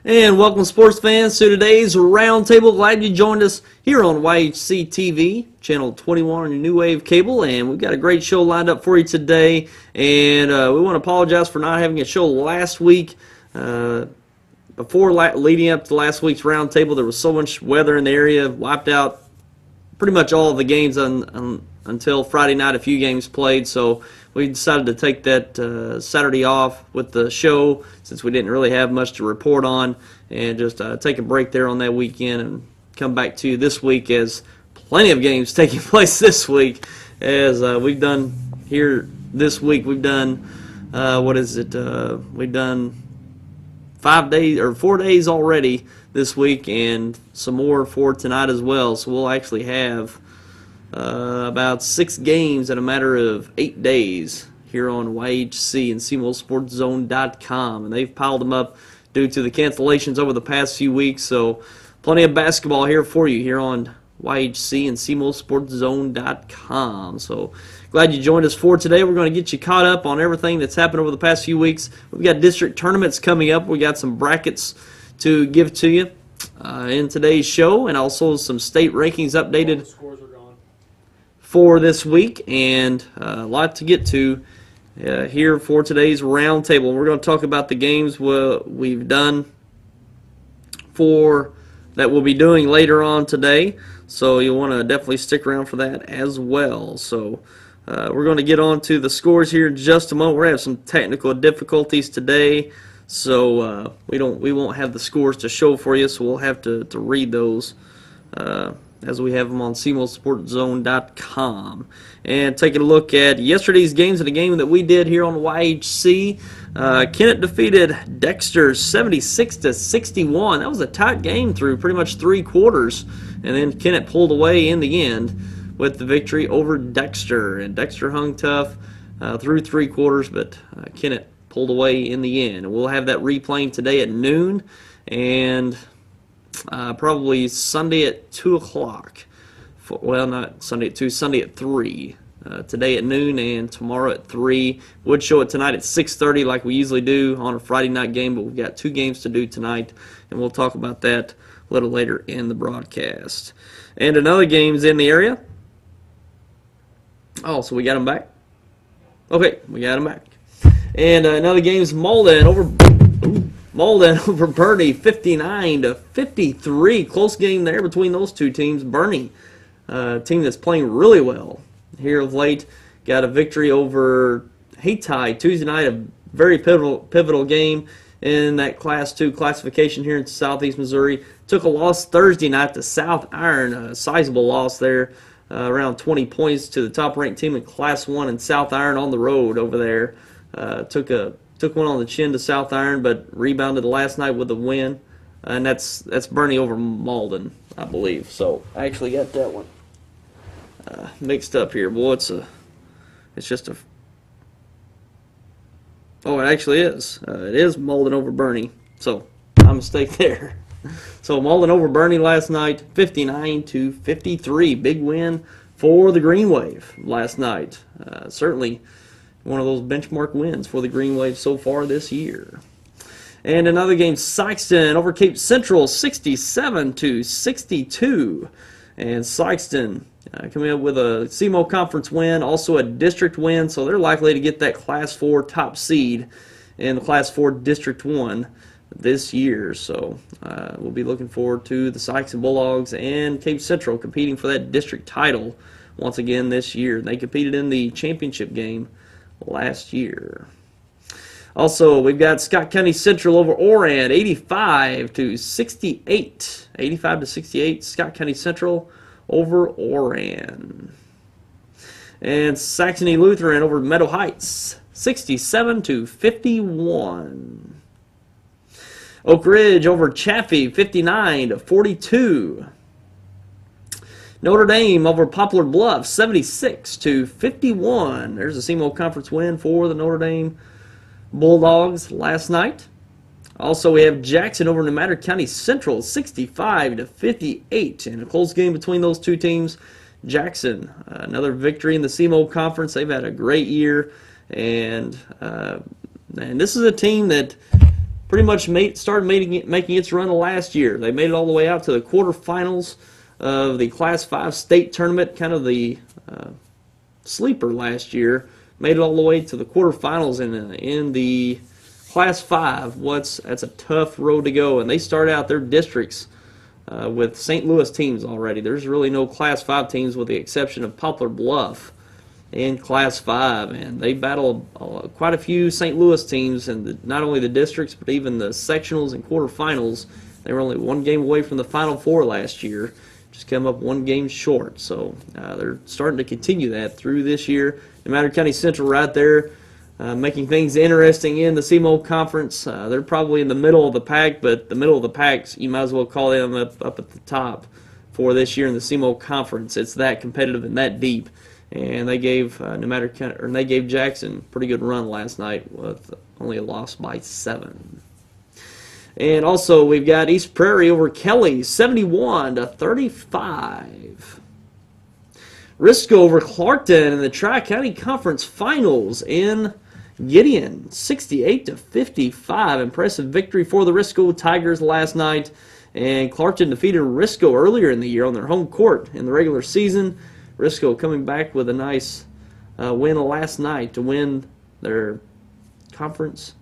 And welcome, sports fans, to today's Roundtable. Glad you joined us here on YHC TV, channel 21 on your new wave cable. And we've got a great show lined up for you today. And we want to apologize for not having a show last week. Leading up to last week's Roundtable, there was so much weather in the area, wiped out pretty much all of the games until Friday night. A few games played, so we decided to take that Saturday off with the show since we didn't really have much to report on, and just take a break there on that weekend and come back to you this week, as plenty of games taking place this week. As we've done here this week, we've done we've done 4 days already this week, and some more for tonight as well. So we'll actually have about 6 games in a matter of 8 days here on YHC and SeamoreSportsZone.com, and they've piled them up due to the cancellations over the past few weeks. So plenty of basketball here for you here on YHC and SeamoreSportsZone.com. So glad you joined us for today. We're going to get you caught up on everything that's happened over the past few weeks. We've got district tournaments coming up. We got some brackets to give to you in today's show, and also some state rankings updated for this week, and a lot to get to here for today's roundtable. We're going to talk about the games we've done that we'll be doing later on today, so you'll want to definitely stick around for that as well. So we're going to get on to the scores here in just a moment. We're going to have some technical difficulties today, so we won't have the scores to show for you, so we'll have to read those as we have them on SeamoreSportsZone.com. And taking a look at yesterday's games and a game that we did here on YHC. Kennett defeated Dexter 76-61. That was a tight game through pretty much 3 quarters, and then Kennett pulled away in the end with the victory over Dexter. And Dexter hung tough through 3 quarters, but Kennett pulled away in the end. And we'll have that replaying today at noon, and probably Sunday at 2 o'clock. Well, not Sunday at 2, Sunday at 3. Today at noon and tomorrow at 3. Would show it tonight at 6:30 like we usually do on a Friday night game, but we've got 2 games to do tonight, and we'll talk about that a little later in the broadcast. And another game's in the area. Oh, so we got them back? Okay, we got them back. And another game's Malden over Bernie, 59-53. Close game there between those two teams. Bernie, a team that's playing really well here of late, got a victory over Hayti Tuesday night, a very pivotal game in that Class 2 classification here in Southeast Missouri. Took a loss Thursday night to South Iron, a sizable loss there, around 20 points to the top-ranked team in Class 1 in South Iron on the road over there. Took one on the chin to South Iron, but rebounded last night with a win, and that's Bernie over Malden, I believe. So I actually got that one mixed up here. Boy, it actually is. It is Malden over Bernie. So my mistake there. So Malden over Bernie last night, 59-53. Big win for the Green Wave last night. Certainly one of those benchmark wins for the Green Wave so far this year. And another game, Sikeston over Cape Central, 67-62. And Sikeston coming up with a SEMO Conference win, also a district win, so they're likely to get that Class 4 top seed in the Class 4 District 1 this year. So we'll be looking forward to the Sikeston Bulldogs and Cape Central competing for that district title once again this year. They competed in the championship game last year. Also, we've got Scott County Central over Oran, 85-68. 85-68, Scott County Central over Oran. And Saxony Lutheran over Meadow Heights, 67-51. Oak Ridge over Chaffee, 59-42. Notre Dame over Poplar Bluff, 76-51. There's a SEMO Conference win for the Notre Dame Bulldogs last night. Also, we have Jackson over Nevada County Central, 65-58. And a close game between those two teams. Jackson, another victory in the SEMO Conference. They've had a great year. And this is a team that pretty much started making its run last year. They made it all the way out to the quarterfinals of the Class 5 state tournament, kind of the sleeper last year. Made it all the way to the quarterfinals in the Class 5. That's a tough road to go, and they start out their districts with St. Louis teams already. There's really no Class 5 teams with the exception of Poplar Bluff in Class 5, and they battled quite a few St. Louis teams, and not only the districts, but even the sectionals and quarterfinals. They were only one game away from the Final Four last year, just come up one game short. So they're starting to continue that through this year. New Madrid County Central right there, making things interesting in the CMO Conference. They're probably in the middle of the pack, but the middle of the packs, you might as well call them up at the top for this year in the CMO Conference. It's that competitive and that deep. And they gave they gave Jackson a pretty good run last night with only a loss by 7. And also we've got East Prairie over Kelly, 71-35. Risco over Clarkton in the Tri-County Conference Finals in Gideon, 68-55. Impressive victory for the Risco Tigers last night. And Clarkton defeated Risco earlier in the year on their home court in the regular season. Risco coming back with a nice win last night to win their conference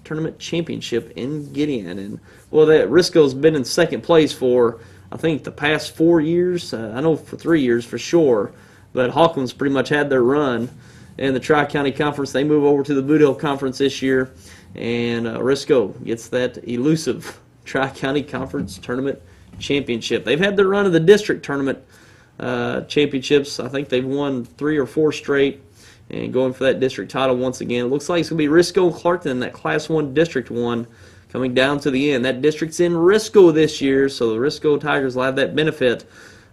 tournament championship in Gideon. And well, that Risco's been in second place for I think the past 4 years. I know for 3 years for sure. But Hawkins pretty much had their run in the Tri-County Conference. They move over to the Boot Hill Conference this year, and Risco gets that elusive Tri-County Conference tournament championship. They've had their run of the district tournament championships. I think they've won 3 or 4 straight and going for that district title once again. It looks like it's going to be Risco and Clarkton in that Class 1 District 1 coming down to the end. That district's in Risco this year, so the Risco Tigers will have that benefit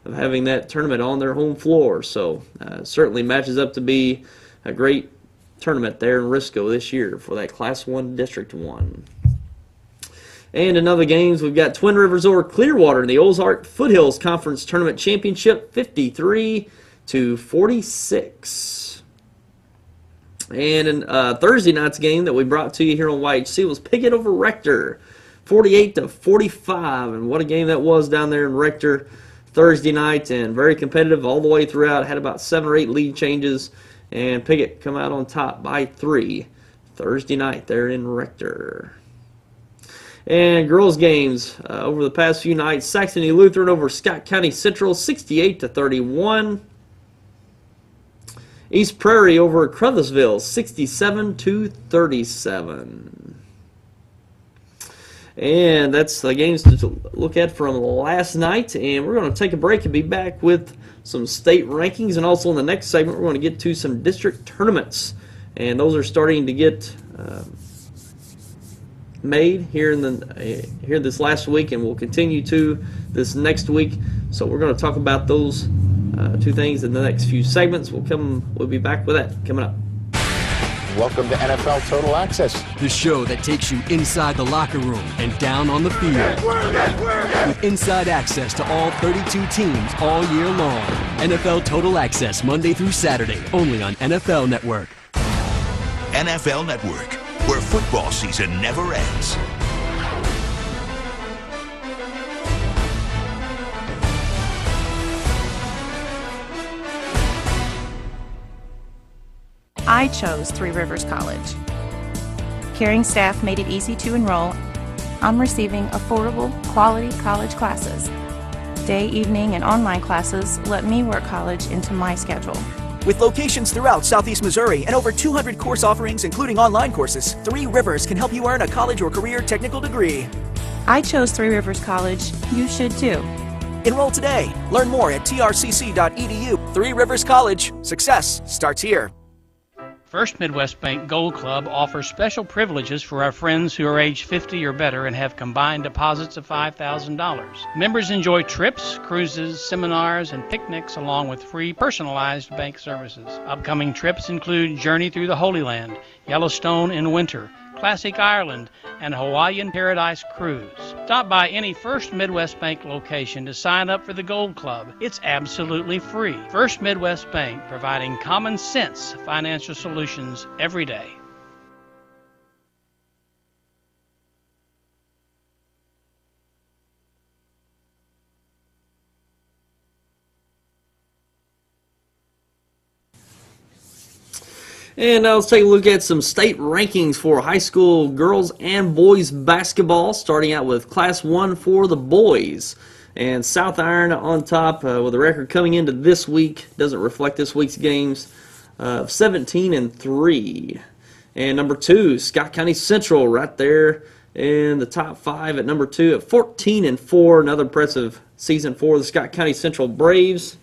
of having that tournament on their home floor. So certainly matches up to be a great tournament there in Risco this year for that Class 1 District 1. And in other games, we've got Twin Rivers over Clearwater in the Ozark Foothills Conference Tournament Championship, 53-46. And in Thursday night's game that we brought to you here on YHC was Piggott over Rector, 48-45. And what a game that was down there in Rector Thursday night, and very competitive all the way throughout. Had about 7 or 8 lead changes, and Piggott come out on top by 3 Thursday night there in Rector. And girls games over the past few nights, Saxony Lutheran over Scott County Central, 68-31. East Prairie over Crothersville, 67-37. And that's the games to look at from last night. And we're going to take a break and be back with some state rankings. And also in the next segment, we're going to get to some district tournaments. And those are starting to get made here here this last week, and we'll continue to this next week. So we're going to talk about those 2 things in the next few segments. We'll be back with that coming up. Welcome to NFL Total Access, the show that takes you inside the locker room and down on the field. With inside access to all 32 teams all year long. NFL Total Access, Monday through Saturday, only on NFL Network. NFL Network, where football season never ends. I chose Three Rivers College. Caring staff made it easy to enroll. I'm receiving affordable, quality college classes. Day, evening, and online classes let me work college into my schedule. With locations throughout Southeast Missouri and over 200 course offerings, including online courses, Three Rivers can help you earn a college or career technical degree. I chose Three Rivers College. You should too. Enroll today. Learn more at trcc.edu. Three Rivers College. Success starts here. First Midwest Bank Gold Club offers special privileges for our friends who are age 50 or better and have combined deposits of $5,000. Members enjoy trips, cruises, seminars, and picnics along with free personalized bank services. Upcoming trips include Journey Through the Holy Land, Yellowstone in winter, Classic Ireland, and Hawaiian Paradise Cruise. Stop by any First Midwest Bank location to sign up for the Gold Club. It's absolutely free. First Midwest Bank, providing common sense financial solutions every day. And now let's take a look at some state rankings for high school girls and boys basketball, starting out with Class 1 for the boys. And South Iron on top with a record coming into this week, doesn't reflect this week's games, of 17-3. And number 2, Scott County Central right there in the top 5 at number 2 at 14-4. Another impressive season for the Scott County Central Braves.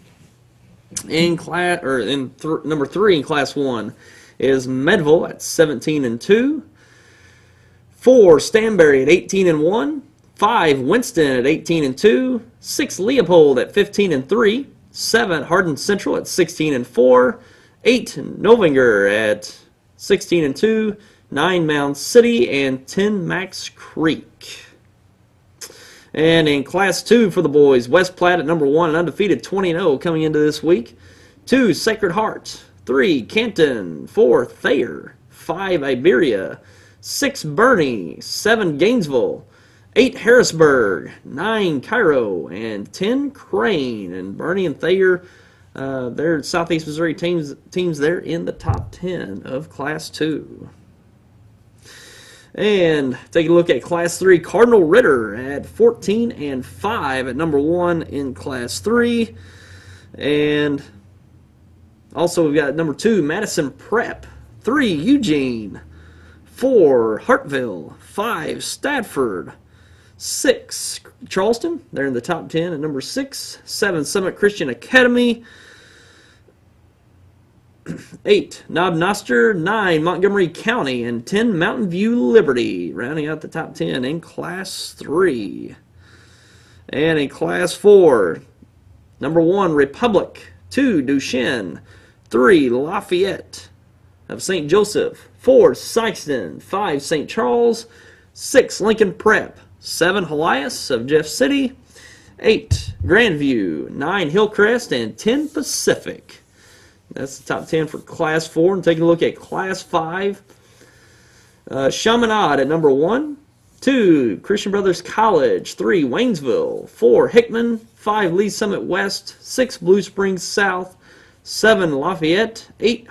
Number 3 in Class 1 is Medville at 17-2. 4, Stanberry at 18-1. 5, Winston at 18-2. 6, Leopold at 15-3. 7, Hardin Central at 16-4. 8, Novinger at 16-2. 9, Mound City, and 10, Max Creek. And in Class 2 for the boys, West Platte at number 1, an undefeated 20-0 coming into this week. 2, Sacred Heart. 3, Canton. 4, Thayer. 5, Iberia. 6, Bernie. 7, Gainesville. 8, Harrisburg. 9, Cairo. And 10, Crane. And Bernie and Thayer, they're Southeast Missouri teams there in the top 10 of Class 2. And take a look at Class 3, Cardinal Ritter at 14-5 at number 1 in Class 3. And also we've got number 2, Madison Prep. 3, Eugene. 4, Hartville. 5, Stadford. 6, Charleston. They're in the top 10 at number 6. 7, Summit Christian Academy. 8, Knob Noster. 9, Montgomery County. And 10, Mountain View Liberty, rounding out the top 10 in Class 3. And in Class 4, number 1, Republic. 2, Duchesne. 3, Lafayette of St. Joseph. 4, Sykeston. 5, St. Charles. 6, Lincoln Prep. 7, Helias of Jeff City. 8, Grandview. 9, Hillcrest. And 10, Pacific. That's the top 10 for Class 4. And taking a look at Class 5, Chaminade at number 1. 2, Christian Brothers College. 3, Waynesville. 4, Hickman. 5, Lee Summit West. 6, Blue Springs South. 7, Lafayette. 8,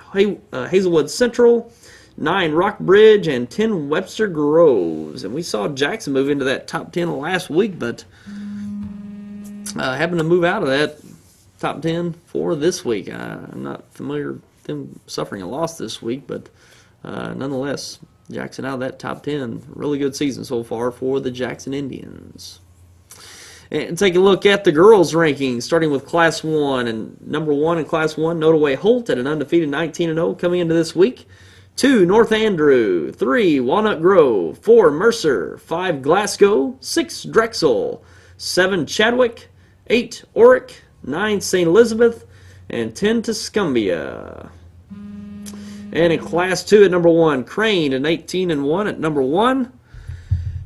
Hazelwood Central. 9, Rockbridge. And 10, Webster Groves. And we saw Jackson move into that top 10 last week, but happened to move out of that top 10 for this week. I'm not familiar with them suffering a loss this week, but nonetheless, Jackson out of that top 10. Really good season so far for the Jackson Indians. And take a look at the girls' rankings, starting with Class 1. And number 1 in Class 1, Nodaway Holt at an undefeated 19-0 coming into this week. 2, North Andrew. 3, Walnut Grove. 4, Mercer. 5, Glasgow. 6, Drexel. 7, Chadwick. 8, Orick. 9, St. Elizabeth. And 10, Tuscumbia. And in Class 2 at number 1, Crane at 18-1 at number 1.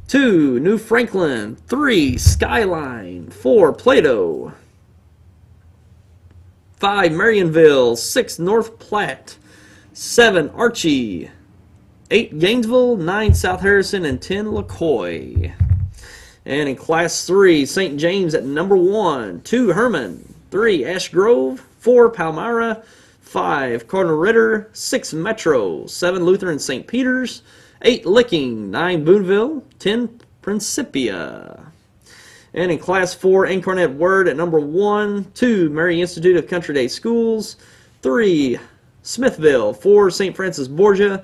2, New Franklin. 3, Skyline. 4, Plato. 5, Marionville. 6, North Platte. 7, Archie. 8, Gainesville. 9, South Harrison. And 10, LaCoy. And in Class 3, St. James at number 1. 2, Herman. 3, Ash Grove. 4, Palmyra. 5, Cardinal Ritter. 6, Metro. 7, Lutheran St. Peter's. 8, Licking. 9, Boonville. 10, Principia. And in Class 4, Incarnate Word at number 1. 2, Mary Institute of Country Day Schools. 3, Smithville. 4, St. Francis Borgia.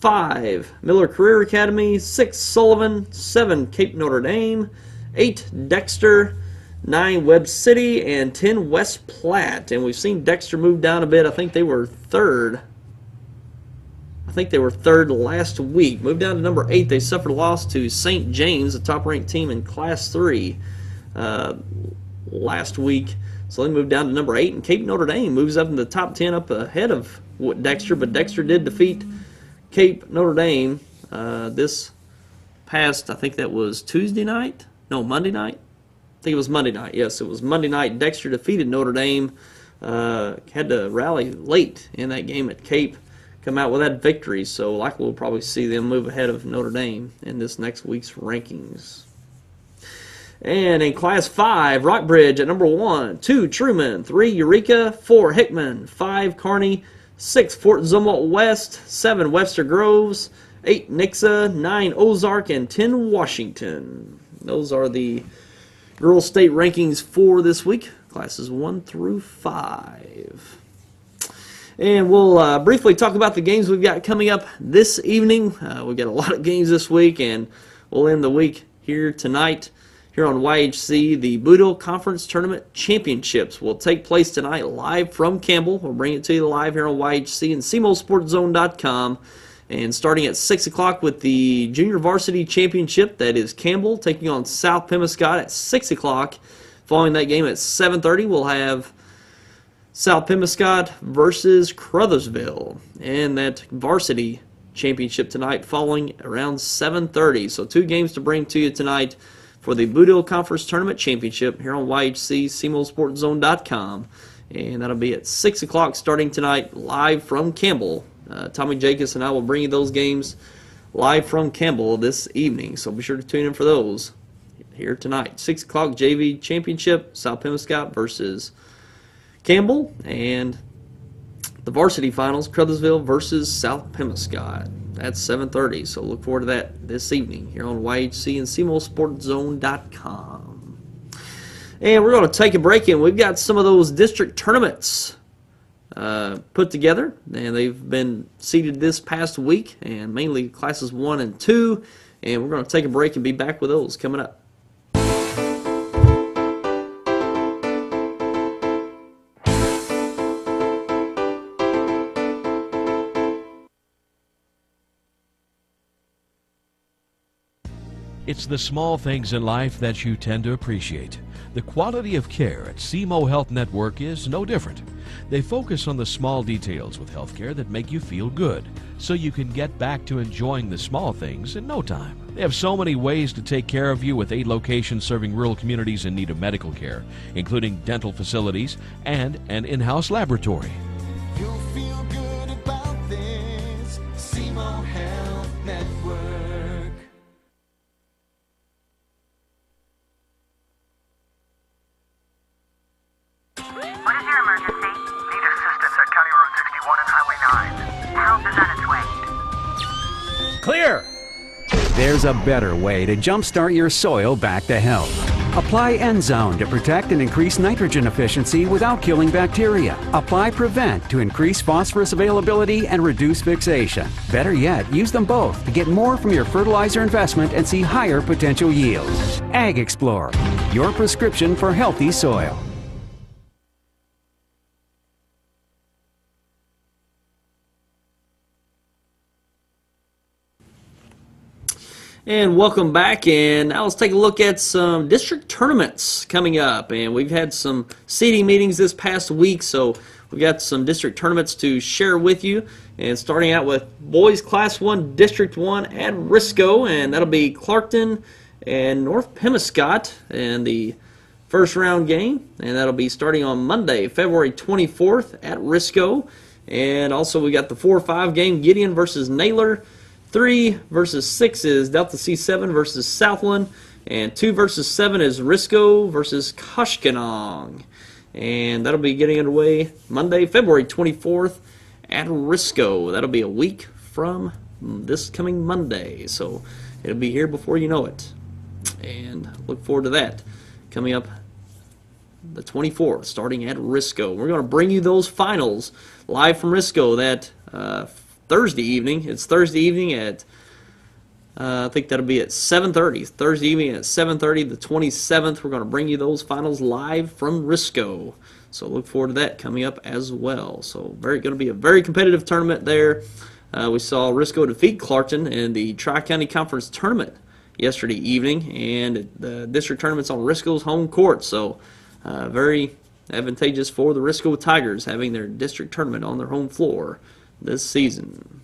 5, Miller Career Academy. 6, Sullivan. 7, Cape Notre Dame. 8, Dexter. 9, Webb City. And 10, West Platte. And we've seen Dexter move down a bit. I think they were third. Last week. Moved down to number 8. They suffered a loss to St. James, the top-ranked team in Class 3 last week. So they moved down to number 8. And Cape Notre Dame moves up in the top 10 up ahead of Dexter. But Dexter did defeat Cape Notre Dame this past, I think that was Tuesday night? No, Monday night? I think it was Monday night. Yes, it was Monday night. Dexter defeated Notre Dame. Had to rally late in that game at Cape. Come out with that victory. So likely we'll probably see them move ahead of Notre Dame in this next week's rankings. And in Class 5, Rockbridge at number 1. 2, Truman. 3, Eureka. 4, Hickman. 5, Kearney. 6, Fort Zumwalt West. 7, Webster Groves. 8, Nixa. 9, Ozark. And 10, Washington. Those are the girls' state rankings for this week, classes 1 through 5. And we'll briefly talk about the games we've got coming up this evening. We've got a lot of games this week, and we'll end the week here tonight. Here on YHC, the Boudreaux Conference Tournament Championships will take place tonight live from Campbell. We'll bring it to you live here on YHC and SemoSportsZone.com. And starting at 6 o'clock with the Junior Varsity Championship, that is Campbell taking on South Pemiscot at 6 o'clock. Following that game at 7:30, we'll have South Pemiscot versus Crothersville. And that varsity championship tonight following around 7:30. So 2 games to bring to you tonight for the Boudreaux Conference Tournament Championship here on YHC, SemoSportsZone.com. And that'll be at 6 o'clock starting tonight live from Campbell. Tommy Jacobs and I will bring you those games live from Campbell this evening. So be sure to tune in for those here tonight. 6 o'clock JV Championship, South Pemiscot versus Campbell, and the varsity finals, Crothersville versus South Pemiscot. That's 7:30, so look forward to that this evening here on YHC and SemoSportsZone.com. And we're going to take a break, and we've got some of those district tournaments put together, and they've been seeded this past week, and mainly classes 1 and 2, and we're going to take a break and be back with those coming up. It's the small things in life that you tend to appreciate. The quality of care at SEMO Health Network is no different. They focus on the small details with healthcare that make you feel good, so you can get back to enjoying the small things in no time. They have so many ways to take care of you with 8 locations serving rural communities in need of medical care, including dental facilities and an in-house laboratory. You'll feel good about this. SEMO Health Network. What is your emergency? Need assistance at County Road 61 and Highway 9. Help is on its way. Clear! There's a better way to jumpstart your soil back to health. Apply Endzone to protect and increase nitrogen efficiency without killing bacteria. Apply Prevent to increase phosphorus availability and reduce fixation. Better yet, use them both to get more from your fertilizer investment and see higher potential yields. Ag Explorer, your prescription for healthy soil. And welcome back, and now let's take a look at some district tournaments coming up. And we've had some seeding meetings this past week, so we've got some district tournaments to share with you. And starting out with boys Class 1, District 1 at Risco, and that'll be Clarkton and North Pemiscot in the first round game. And that'll be starting on Monday, February 24th at Risco. And also we got the 4-5 game, Gideon versus Naylor. 3 versus 6 is Delta C7 versus Southland, and 2 versus 7 is Risco versus Koshkonong. And that'll be getting underway Monday, February 24th at Risco. That'll be a week from this coming Monday, so it'll be here before you know it. And look forward to that coming up the 24th, starting at Risco. We're going to bring you those finals live from Risco that Thursday evening. It's Thursday evening at, I think that'll be at 7:30. Thursday evening at 7:30, the 27th. We're going to bring you those finals live from Risco. So look forward to that coming up as well. So going to be a very competitive tournament there. We saw Risco defeat Clarkton in the Tri-County Conference Tournament yesterday evening, and the district tournament's on Risco's home court. So very advantageous for the Risco Tigers having their district tournament on their home floor this season.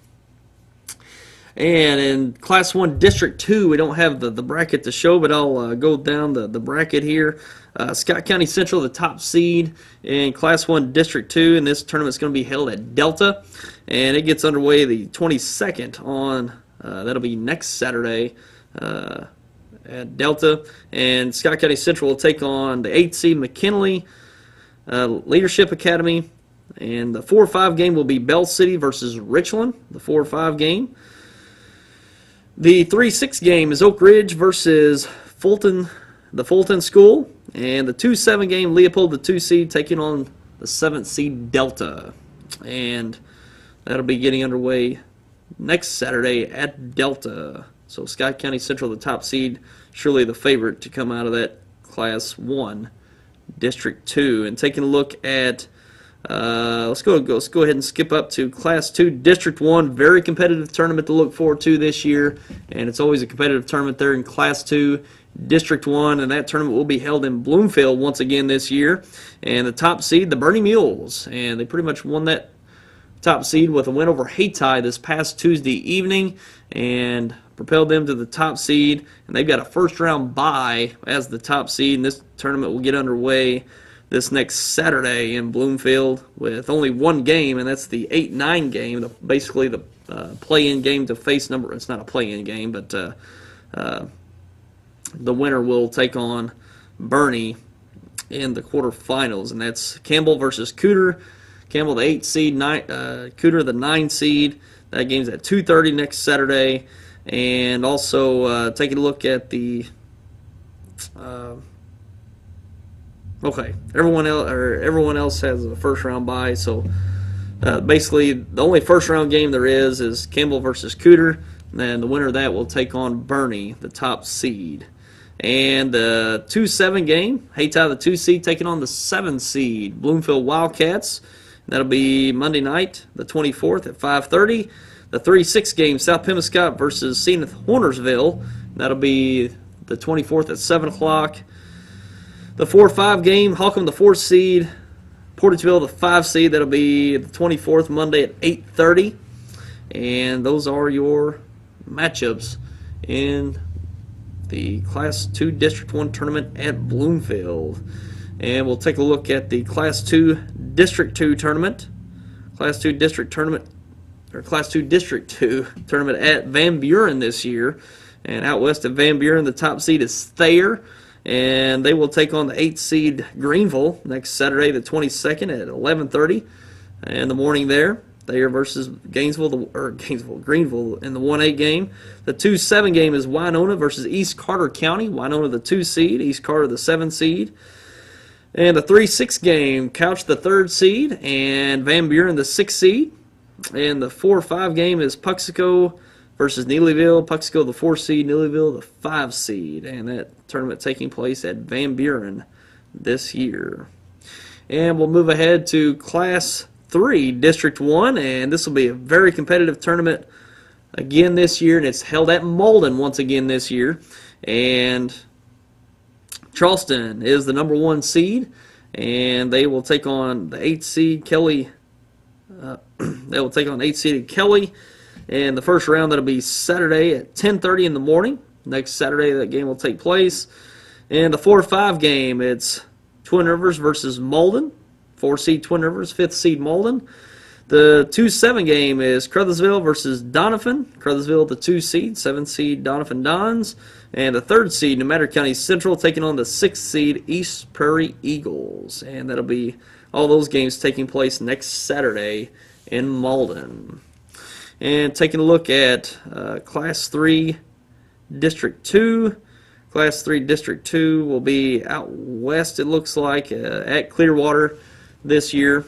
And in Class 1 District 2, we don't have the bracket to show, but I'll go down the bracket here. Scott County Central, the top seed in Class 1 District 2, and this tournament's going to be held at Delta, and it gets underway the 22nd on, that'll be next Saturday at Delta, and Scott County Central will take on the 8th seed McKinley Leadership Academy. And the 4-5 game will be Bell City versus Richland, the 4-5 game. The 3-6 game is Oak Ridge versus Fulton, the Fulton School. And the 2-7 game, Leopold, the 2 seed, taking on the 7th seed Delta. And that'll be getting underway next Saturday at Delta. So Scott County Central, the top seed, surely the favorite to come out of that Class 1, District 2. And taking a look at, let's go ahead and skip up to Class 2, District 1. Very competitive tournament to look forward to this year. And it's always a competitive tournament there in Class 2, District 1. And that tournament will be held in Bloomfield once again this year. And the top seed, the Bernie Mules. And they pretty much won that top seed with a win over Hayti this past Tuesday evening and propelled them to the top seed. And they've got a first-round bye as the top seed. And this tournament will get underway this next Saturday in Bloomfield with only one game, and that's the 8-9 game, basically the play-in game to face number. It's not a play-in game, but the winner will take on Bernie in the quarterfinals, and that's Campbell versus Cooter. Campbell, the 8 seed, Cooter, the 9 seed. That game's at 2:30 next Saturday. And also taking a look at the everyone else has a first round bye. So basically, the only first round game there is Campbell versus Cooter. And then the winner of that will take on Bernie, the top seed. And the 2-7 game, Hayti, the 2 seed, taking on the 7 seed Bloomfield Wildcats. That'll be Monday night, the 24th at 5:30. The 3-6 game, South Pemiscot versus Zenith Hornersville. That'll be the 24th at 7 o'clock. The 4-5 game, Holcomb, the 4 seed, Portageville, the 5 seed. That'll be the 24th, Monday at 8:30. And those are your matchups in the Class 2 District 1 tournament at Bloomfield. And we'll take a look at the Class 2 District 2 tournament. Class 2 District tournament, or Class 2 District 2 tournament at Van Buren this year. And out west of Van Buren, the top seed is Thayer. And they will take on the 8 seed Greenville next Saturday, the 22nd at 11:30 in the morning there. Thayer versus Greenville in the 1-8 game. The 2-7 game is Winona versus East Carter County. Winona, the 2 seed, East Carter, the 7 seed. And the 3-6 game, Couch, the 3rd seed, and Van Buren, the 6 seed. And the 4-5 game is Puxico versus Neelyville. Puxico, the 4 seed, Neelyville, the 5 seed. And that tournament taking place at Van Buren this year. And we'll move ahead to Class 3, District 1, and this will be a very competitive tournament again this year, and it's held at Malden once again this year. And Charleston is the number 1 seed, and they will take on the 8 seed Kelly. They will take on 8 seeded Kelly, and the first round that'll be Saturday at 10:30 in the morning. Next Saturday that game will take place. And the 4-5 game, it's Twin Rivers versus Malden. 4 seed Twin Rivers, 5th seed Malden. The 2-7 game is Crothersville versus Doniphan. Crothersville, the 2 seed, 7th seed Doniphan Dons. And the 3rd seed, New Matter County Central, taking on the 6th seed East Prairie Eagles. And that'll be all those games taking place next Saturday in Malden. And taking a look at Class 3 District 2. Class 3 District 2 will be out west, it looks like, at Clearwater this year.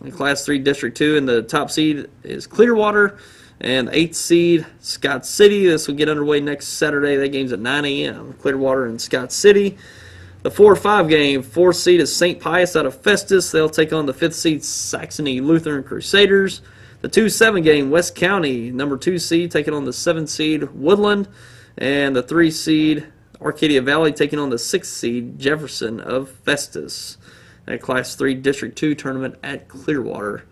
In Class 3 District 2, and the top seed is Clearwater, and the 8th seed Scott City. This will get underway next Saturday. That game's at 9 a.m. Clearwater and Scott City. The 4-5 game, 4th seed is St. Pius out of Festus. They'll take on the 5th seed Saxony Lutheran Crusaders. The 2-7 game, West County, number 2 seed, taking on the 7th seed Woodland. And the 3 seed Arcadia Valley taking on the 6th seed Jefferson of Festus. At Class 3 District 2 tournament at Clearwater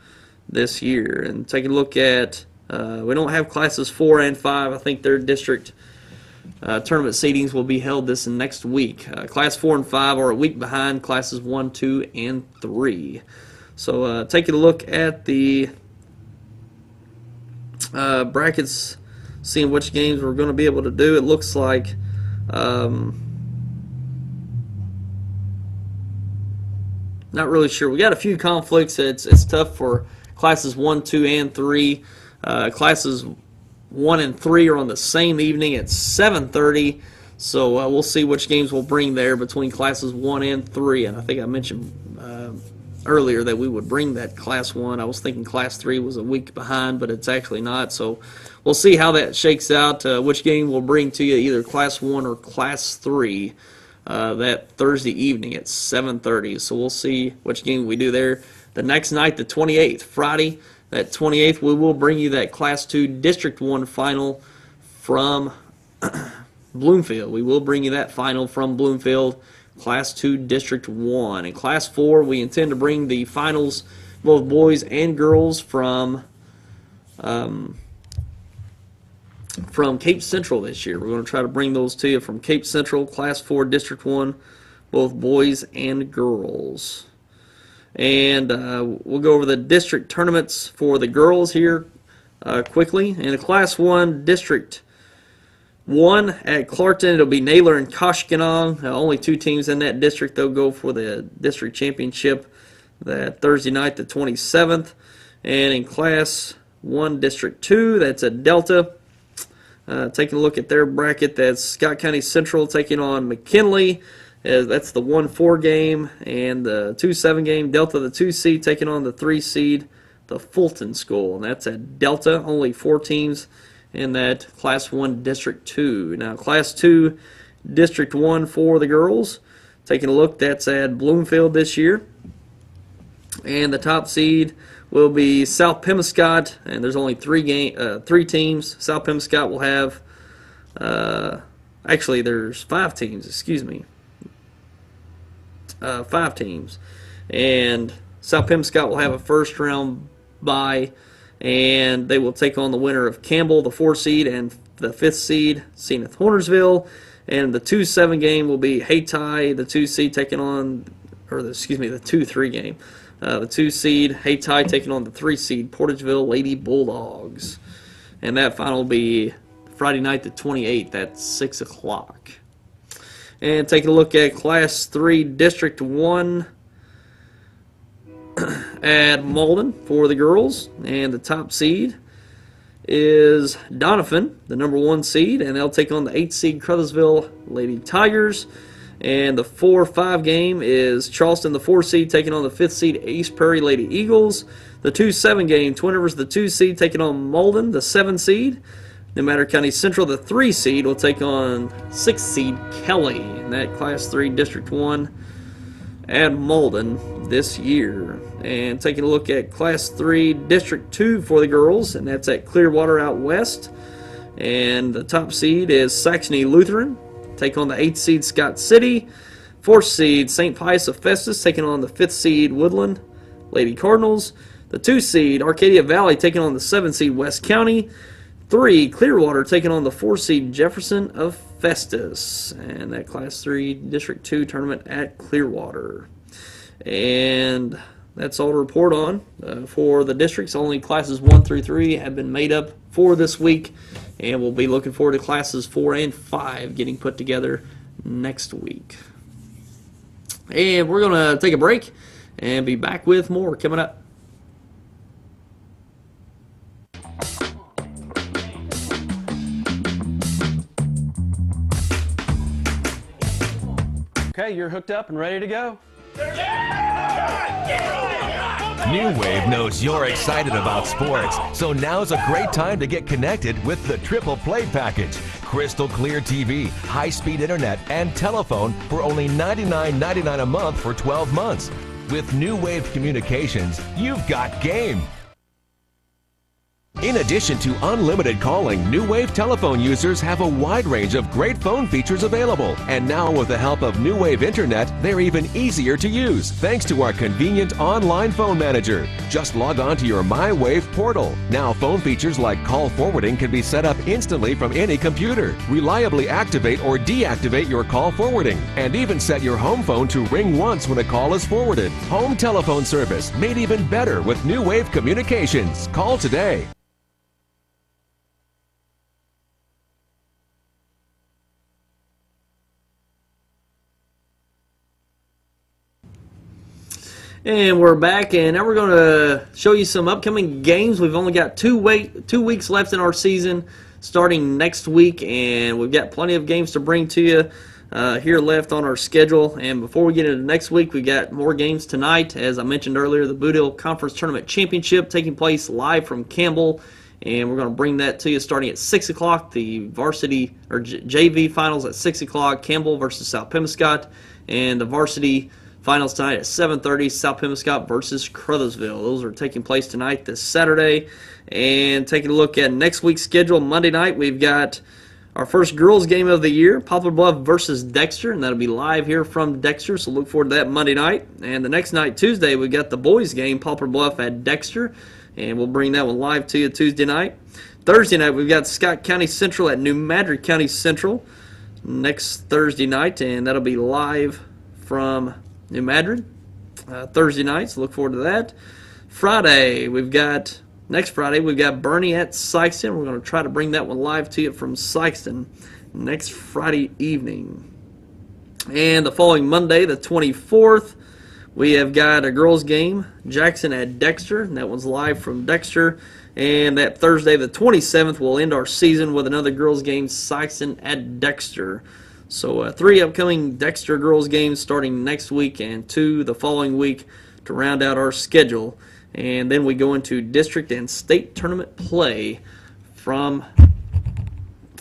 this year. And taking a look at, we don't have Classes 4 and 5. I think their district tournament seedings will be held this next week. Class 4 and 5 are a week behind Classes 1, 2, and 3. So taking a look at the brackets, seeing which games we're going to be able to do, it looks like not really sure. We got a few conflicts. It's tough for classes 1, 2, and 3. Classes 1 and 3 are on the same evening at 7:30. So we'll see which games we'll bring there between classes 1 and 3. And I think I mentioned earlier that we would bring that class 1. I was thinking class 3 was a week behind, but it's actually not. So we'll see how that shakes out, which game we'll bring to you, either class 1 or class 3, that Thursday evening at 7:30. So we'll see which game we do there. The next night, the 28th, Friday, that 28th, we will bring you that class 2 District 1 final from Bloomfield. We will bring you that final from Bloomfield, Class 2 District 1. In Class 4, we intend to bring the finals, both boys and girls, from Cape Central this year. We're going to try to bring those to you from Cape Central, Class 4 District 1, both boys and girls. And we'll go over the district tournaments for the girls here quickly. In the Class 1 District 1 at Clarkton, it'll be Naylor and Koshkonong. Only 2 teams in that district. They'll go for the district championship that Thursday night, the 27th. And in Class 1 District 2, that's at Delta. Taking a look at their bracket, that's Scott County Central taking on McKinley. That's the 1-4 game. And the 2-7 game, Delta, the 2 seed, taking on the 3 seed, the Fulton School. And that's at Delta. Only 4 teams in that Class 1 District 2. Now, Class 2 District 1 for the girls. Taking a look, that's at Bloomfield this year. And the top seed will be South Pemiscot, and there's only 3 teams. South Pemiscot will have, actually there's 5 teams, excuse me. 5 teams. And South Pemiscot will have a first round bye, and they will take on the winner of Campbell, the 4 seed, and the 5th seed, Zenith Hornersville. And the 2-7 game will be Hayti, the 2 seed, taking on, the 2-3 game. The 2 seed, Hayti, taking on the 3 seed, Portageville Lady Bulldogs. And that final will be Friday night, the 28th at 6 o'clock. And taking a look at Class 3 District 1 at Malden for the girls. And the top seed is Doniphan, the number 1 seed, and they'll take on the 8 seed Crothersville Lady Tigers. And the 4-5 game is Charleston, the 4 seed, taking on the 5th seed East Prairie Lady Eagles. The 2-7 game, Twin Rivers, the 2 seed, taking on Malden, the 7 seed. New Matter County Central, the 3 seed, will take on 6 seed Kelly in that Class 3 District 1 at Malden this year. And taking a look at Class 3 District 2 for the girls, and that's at Clearwater out west. And the top seed is Saxony Lutheran, take on the 8th seed Scott City. 4th seed St. Pius of Festus, taking on the 5th seed Woodland Lady Cardinals. The 2 seed Arcadia Valley, taking on the 7 seed West County. 3, Clearwater, taking on the 4 seed Jefferson of Festus. And that Class 3 District 2 tournament at Clearwater. And that's all to report on for the districts. Only classes 1 through 3 have been made up for this week. And we'll be looking forward to classes 4 and 5 getting put together next week. And we're going to take a break and be back with more coming up. Okay, you're hooked up and ready to go. New Wave knows you're excited about sports, so now's a great time to get connected with the Triple Play Package. Crystal clear TV, high-speed internet, and telephone for only $99.99 a month for 12 months. With New Wave Communications, you've got game. In addition to unlimited calling, New Wave telephone users have a wide range of great phone features available. And now with the help of New Wave Internet, they're even easier to use thanks to our convenient online phone manager. Just log on to your MyWave portal. Now phone features like call forwarding can be set up instantly from any computer. Reliably activate or deactivate your call forwarding. And even set your home phone to ring once when a call is forwarded. Home telephone service made even better with New Wave Communications. Call today. And we're back, and now we're going to show you some upcoming games. We've only got 2 weeks left in our season, starting next week, and we've got plenty of games to bring to you here left on our schedule. And before we get into next week, we got more games tonight. As I mentioned earlier, the Boot Hill Conference Tournament Championship taking place live from Campbell, and we're going to bring that to you starting at 6 o'clock. The varsity or JV finals at 6 o'clock, Campbell versus South Pemiscot, and the varsity finals tonight at 7:30, South Pemiscot versus Crothersville. Those are taking place tonight, this Saturday. And taking a look at next week's schedule, Monday night, we've got our first girls game of the year, Poplar Bluff versus Dexter, and that'll be live here from Dexter, so look forward to that Monday night. And the next night, Tuesday, we've got the boys game, Poplar Bluff at Dexter, and we'll bring that one live to you Tuesday night. Thursday night, we've got Scott County Central at New Madrid County Central next Thursday night, and that'll be live from New Madrid Thursday night, so look forward to that. Next Friday, we've got Bernie at Sykeston. We're going to try to bring that one live to you from Sykeston next Friday evening. And the following Monday, the 24th, we have got a girls game, Jackson at Dexter, and that one's live from Dexter. And that Thursday, the 27th, we'll end our season with another girls game, Sykeston at Dexter. So 3 upcoming Dexter girls games starting next week and 2 the following week to round out our schedule. And then we go into district and state tournament play from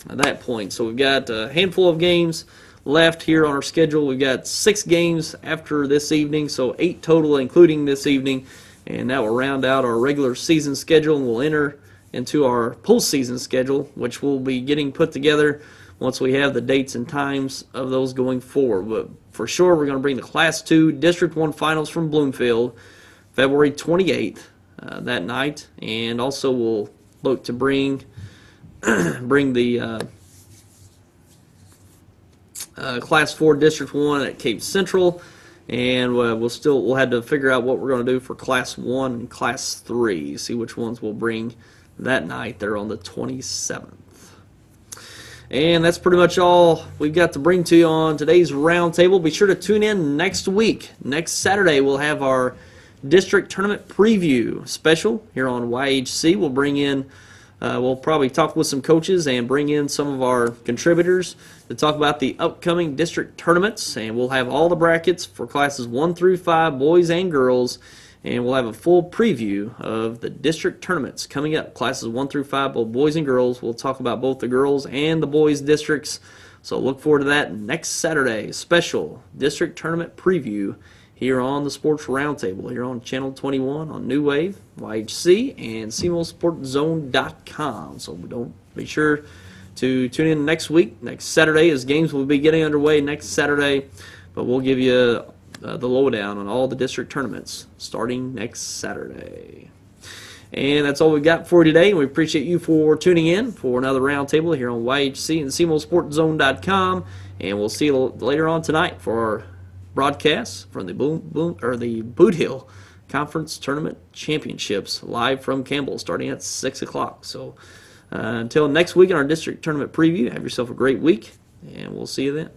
that point. So we've got a handful of games left here on our schedule. We've got 6 games after this evening, so 8 total including this evening. And that will round out our regular season schedule, and we'll enter into our postseason schedule, which we'll be getting put together once we have the dates and times of those going forward. But for sure, we're going to bring the Class 2 District 1 Finals from Bloomfield February 28th that night. And also we'll look to bring the Class 4 District 1 at Cape Central. And we'll have to figure out what we're going to do for Class 1 and Class 3. See which ones we'll bring that night. They're on the 27th. And that's pretty much all we've got to bring to you on today's roundtable. Be sure to tune in next week. Next Saturday, we'll have our district tournament preview special here on YHC. We'll bring in, we'll probably talk with some coaches and bring in some of our contributors to talk about the upcoming district tournaments. And we'll have all the brackets for classes 1 through 5, boys and girls. And we'll have a full preview of the district tournaments coming up. Classes 1 through 5, both boys and girls. We'll talk about both the girls and the boys districts. So look forward to that next Saturday. Special district tournament preview here on the Sports Roundtable, here on Channel 21 on New Wave, YHC, and CMOSportZone.com. So be sure to tune in next week, next Saturday, as games will be getting underway next Saturday. But we'll give you the lowdown on all the district tournaments starting next Saturday. And that's all we've got for today. And we appreciate you for tuning in for another roundtable here on YHC and CMOSportZone.com. And we'll see you later on tonight for our broadcast from the Boot Hill Conference Tournament Championships live from Campbell starting at 6 o'clock. So until next week in our district tournament preview, have yourself a great week, and we'll see you then.